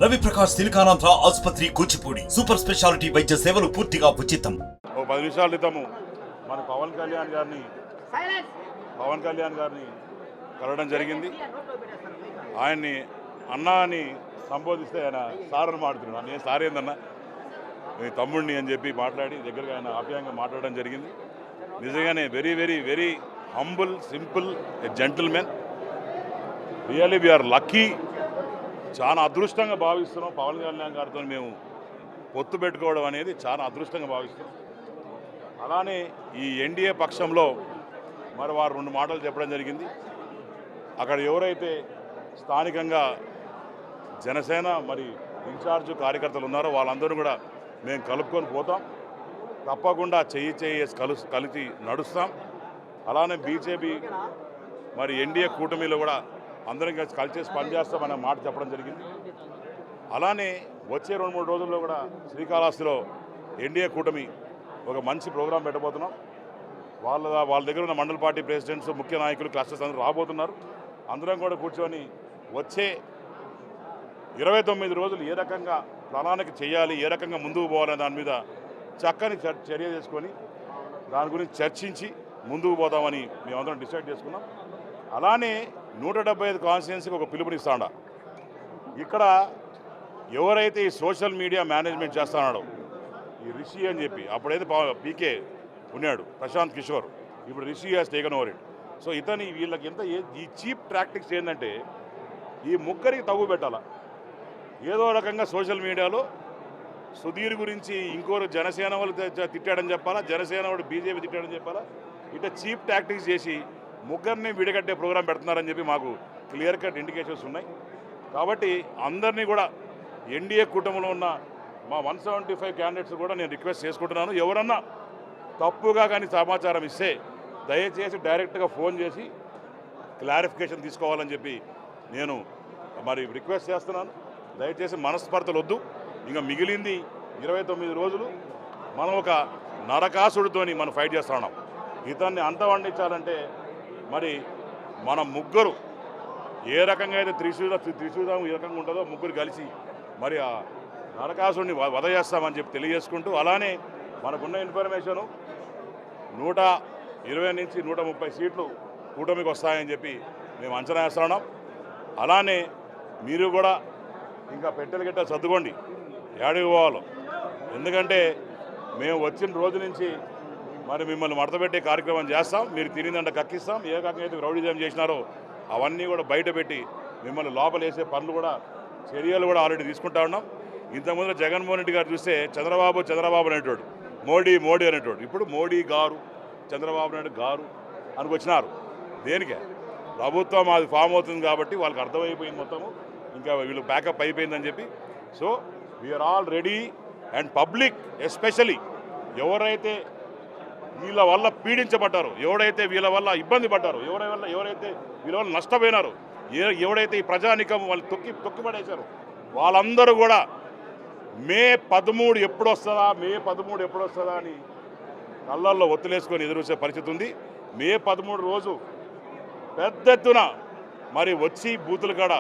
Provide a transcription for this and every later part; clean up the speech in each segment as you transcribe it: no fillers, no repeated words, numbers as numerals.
రవి ప్రకాష్ సిలికానాంధ్ర ఆసుపత్రి Kuchipudi super speciality వైద్య సేవలు పూర్తిగా ఉచితం. 10 నిమిషాల క్రితము మన పవన్ కళ్యాణ్ గారిని కలవడం జరిగింది. ఆయన్ని అన్నా అని సంబోధిస్తే ఆయన సార్ అని మాట్లాడుతున్నాడు. నేను సార్ ఏందన్నా నీ తమ్ముడిని అని చెప్పి మాట్లాడి దగ్గరగా ఆయన ఆప్యాయంగా మాట్లాడడం జరిగింది. నిజంగానే very very very humble, simple, a gentlemen. Really we are lucky. చాలా అదృష్టంగా భావిస్తున్నాం. పవన్ కళ్యాణ్ గారితో మేము పొత్తు పెట్టుకోవడం అనేది చాలా అదృష్టంగా భావిస్తున్నాం. అలానే ఈ ఎన్డీఏ పక్షంలో మరి వారు 2 మాటలు చెప్పడం జరిగింది. అక్కడ ఎవరైతే స్థానికంగా జనసేన మరి ఇన్ఛార్జ్ కార్యకర్తలు ఉన్నారో వాళ్ళందరూ కూడా మేము కలుపుకొని పోతాం. తప్పకుండా చెయ్యి కలిసి నడుస్తాం. అలానే బీజేపీ మరి ఎన్డీఏ కూటమిలో కూడా అందరం కలిసి పనిచేస్తామనే మాట చెప్పడం జరిగింది. అలానే వచ్చే 2-3 రోజుల్లో కూడా శ్రీకాళహస్తిలో ఎన్డీఏ కూటమి ఒక మంచి ప్రోగ్రాం పెట్టబోతున్నాం. వాళ్ళ దగ్గర ఉన్న మండల పార్టీ ప్రెసిడెంట్స్, ముఖ్య నాయకులు, క్లస్టర్స్ అందరూ రాబోతున్నారు. అందరం కూడా కూర్చొని వచ్చే 29 రోజులు ఏ రకంగా ప్రణాళిక చేయాలి, ఏ రకంగా ముందుకు పోవాలనే దాని మీద చక్కని చర్య చేసుకొని దాని గురించి చర్చించి ముందుకు పోదామని మేమందరం డిసైడ్ చేసుకున్నాం. అలానే 175 కాన్స్టిట్యున్సీకి ఒక పిలుపునిస్తాడా. ఇక్కడ ఎవరైతే ఈ సోషల్ మీడియా మేనేజ్మెంట్ చేస్తున్నాడో ఈ రిషి అని చెప్పి, అప్పుడైతే పీకే ఉన్నాడు ప్రశాంత్ కిషోర్, ఇప్పుడు Rishi has taken over it. So వీళ్ళకి ఎంత ఈ చీప్ టాక్టిక్స్ ఏంటంటే ఈ ముగ్గురికి తగ్గు పెట్టాలా. ఏదో రకంగా సోషల్ మీడియాలో సుధీర్ గురించి ఇంకోరు జనసేన వాళ్ళు తిట్టాడని చెప్పాలా, జనసేన వాడు బీజేపీ తిట్టాడని చెప్పాలా. ఇట్లా చీప్ టాక్టిక్స్ చేసి ముగ్గురిని విడగట్టే ప్రోగ్రాం పెడుతున్నారని చెప్పి మాకు క్లియర్ కట్ ఇండికేషన్స్ ఉన్నాయి. కాబట్టి అందరినీ కూడా ఎన్డీఏ కూటమిలో ఉన్న మా 175 క్యాండిడేట్స్ కూడా నేను రిక్వెస్ట్ చేసుకుంటున్నాను. ఎవరన్నా తప్పుగా కానీ సమాచారం ఇస్తే దయచేసి డైరెక్ట్గా ఫోన్ చేసి క్లారిఫికేషన్ తీసుకోవాలని చెప్పి నేను మరి రిక్వెస్ట్ చేస్తున్నాను. దయచేసి మనస్పర్ధలు వద్దు. ఇంకా మిగిలింది 29 రోజులు. మనం ఒక నరకాసుడితోని మనం ఫైట్ చేస్తున్నాం. ఇతన్ని అంతవండించాలంటే మరి మన ముగ్గురు ఏ రకంగా అయితే త్రిశూలం ఏ రకంగా ఉంటుందో ముగ్గురు కలిసి మరి ఆ నరకాసుడిని వధ చేస్తామని చెప్పి తెలియజేసుకుంటూ, అలానే మనకున్న ఇన్ఫర్మేషను 120 నుంచి 130 సీట్లు కూటమికి వస్తాయని చెప్పి మేము అంచనా వేస్తున్నాం. అలానే మీరు కూడా ఇంకా పెట్టెలు గిట్టలు సర్దుకోండి, ఏడికి పోవాలో. ఎందుకంటే మేము వచ్చిన రోజు నుంచి మరి మిమ్మల్ని మడతపెట్టే కార్యక్రమం చేస్తాం. మీరు తినిందంట కక్కిస్తాం. ఏ రకంగా అయితే రౌడీజం చేసినారో అవన్నీ కూడా బయట పెట్టి మిమ్మల్ని లోపల వేసే పనులు కూడా చర్యలు కూడా ఆల్రెడీ తీసుకుంటా ఉన్నాం. ఇంతకుముందు జగన్మోహన్ రెడ్డి గారు చూస్తే చంద్రబాబు అనేటోడు, మోడీ అనేటోడు. ఇప్పుడు మోడీ గారు, చంద్రబాబు నాయుడు గారు అనుకొచ్చినారు. దేనికే? ప్రభుత్వం అది ఫామ్ అవుతుంది కాబట్టి వాళ్ళకి అర్థమైపోయింది మొత్తము. ఇంకా వీళ్ళు బ్యాకప్ అయిపోయిందని చెప్పి. So we're all ready. And public especially ఎవరైతే వీళ్ళ వల్ల పీడించబడ్డారో, ఎవడైతే వీళ్ళ వల్ల ఇబ్బంది పడ్డారో, ఎవరైతే వీళ్ళ వల్ల నష్టపోయినారో, ఎవడైతే ఈ ప్రజానికం వాళ్ళు తొక్కిపడేశారో వాళ్ళందరూ కూడా మే 13 ఎప్పుడు వస్తుందా అని కళ్ళల్లో ఒత్తులేసుకొని ఎదురుచే పరిస్థితి ఉంది. మే 13 రోజు పెద్ద ఎత్తున మరి వచ్చి బూతుల కాడ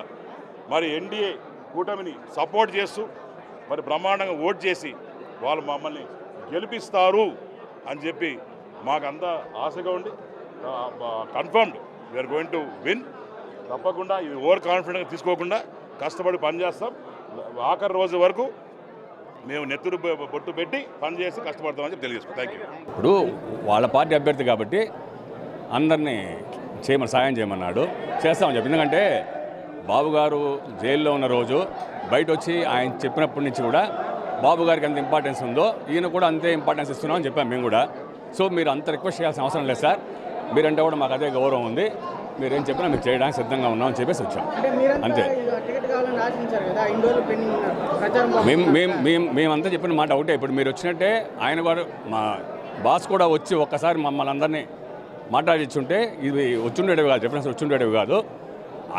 మరి ఎన్డీఏ కూటమిని సపోర్ట్ చేస్తూ మరి బ్రహ్మాండంగా ఓట్ చేసి వాళ్ళు మమ్మల్ని గెలిపిస్తారు అని చెప్పి మాకంతా ఆశగా ఉండి confirmed we're going to win. తప్పకుండా ఇది ఓవర్ కాన్ఫిడెంట్గా తీసుకోకుండా కష్టపడి పనిచేస్తాం. ఆఖరి రోజు వరకు మేము నెత్తురు బొట్టు పెట్టి పనిచేసి కష్టపడతామని చెప్పి తెలియజేస్తాం. Thank you. ఇప్పుడు వాళ్ళ పార్టీ అభ్యర్థి కాబట్టి అందరినీ సాయం చేయమన్నాడు, చేస్తామని చెప్పి. ఎందుకంటే బాబు గారు జైల్లో ఉన్న రోజు బయట వచ్చి ఆయన చెప్పినప్పటి నుంచి కూడా బాబు గారికి ఎంత ఇంపార్టెన్స్ ఉందో ఈయన కూడా అంతే ఇంపార్టెన్స్ ఇస్తున్నామని చెప్పాం మేము కూడా. సో మీరు అంత రిక్వెస్ట్ చేయాల్సిన అవసరం లేదు సార్, మీరంటే కూడా మాకు అదే గౌరవం ఉంది, మీరేం చెప్పినా మీరు చేయడానికి సిద్ధంగా ఉన్నామని చెప్పేసి వచ్చాం అంతే. మేమంతా చెప్పిన మాట ఒకటే. ఇప్పుడు మీరు వచ్చినట్టే ఆయన కూడా మా బాస్ కూడా వచ్చి ఒక్కసారి మమ్మల్ని అందరినీ మాట్లాడించుంటే ఇది వచ్చుండేవి కాదు, డిఫరెన్స్ వచ్చుండేవి కాదు.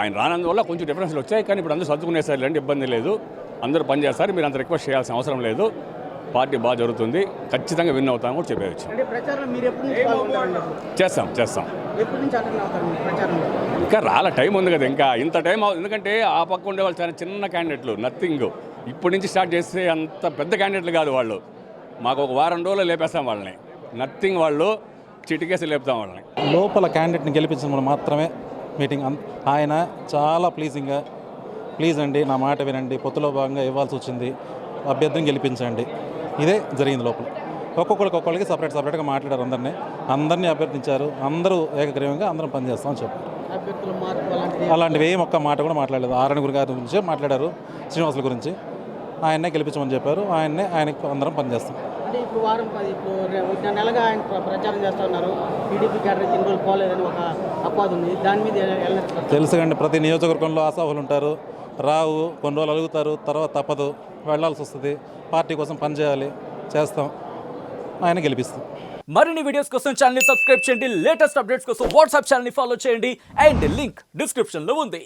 ఆయన రానందువల్ల కొంచెం డిఫరెన్స్లు వచ్చాయి. కానీ ఇప్పుడు అందరూ సర్దుకునేసారు, ఇలాంటి ఇబ్బంది లేదు, అందరూ పనిచేస్తారు. మీరు అంత రిక్వెస్ట్ చేయాల్సిన అవసరం లేదు. పార్టీ బాగా జరుగుతుంది, ఖచ్చితంగా విన్ అవుతామని కూడా చెప్పేయచ్చు. అంటే ప్రచారంలో మీరు ఎప్పటి నుంచి పాల్గొంటారండి? చేస్తాం ఎప్పటి నుంచి అటెండ్ అవుతారు మీరు ప్రచారంలో? ఇంకా రాల టైం ఉంది కదా, ఇంకా ఇంత టైం ఎందుకంటే ఆ పక్క ఉండే వాళ్ళు చాలా చిన్న క్యాండిడేట్లు, నథింగ్. ఇప్పటి నుంచి స్టార్ట్ చేస్తే అంత పెద్ద క్యాండిడేట్లు కాదు వాళ్ళు, మాకు ఒక వారం రోజులు లేపేస్తాం వాళ్ళని, నథింగ్. వాళ్ళు చిటికేసి లేపుతాం వాళ్ళని. లోపల క్యాండిడేట్ని గెలిపించడం మాత్రమే మీటింగ్. ఆయన చాలా ప్లీజింగ్గా, ప్లీజ్ అండి నా మాట వినండి, పొత్తులో భాగంగా ఇవ్వాల్సి వచ్చింది, అభ్యర్థిని గెలిపించండి, ఇదే జరిగింది. లోపల ఒక్కొక్కరికి సపరేట్గా మాట్లాడారు, అందరినీ అభ్యర్థించారు, అందరూ ఏకగ్రీవంగా అందరం పనిచేస్తామని చెప్పారు. అభ్యర్థుల మార్పు అలాంటివి ఏం ఒక్క మాట కూడా మాట్లాడలేదు. ఆరణగురి గారి గురించి మాట్లాడారు, శ్రీనివాసుల గురించి, ఆయన్నే గెలిపించమని చెప్పారు, ఆయనకి అందరం పనిచేస్తాం. అంటే ఇప్పుడు వారం 10 ఇప్పుడు నెలగా ఆయన ప్రచారం చేస్తూ ఉన్నారు. టీడీపీ క్యాడర్ ఇన్ని రోజులు పోలేదని ఒక అపవాదం ఉంది, దాని మీద తెలుసుకండి, ప్రతి నియోజకవర్గంలో ఆశావులు ఉంటారు, రావు, కొన్ని రోజులు అలుగుతారు, తర్వాత తప్పదు, వెళ్లాల్సి వస్తుంది, పార్టీ కోసం పనిచేయాలి, చేస్తాం, ఆయన గెలిపిస్తాం. మరిన్ని వీడియోస్ కోసం ఛానల్ ని సబ్స్క్రైబ్ చేయండి, లేటెస్ట్ అప్డేట్స్ కోసం వాట్సాప్ ఛానల్ ని ఫాలో చేయండి అండ్ లింక్ డిస్క్రిప్షన్ లో ఉంది.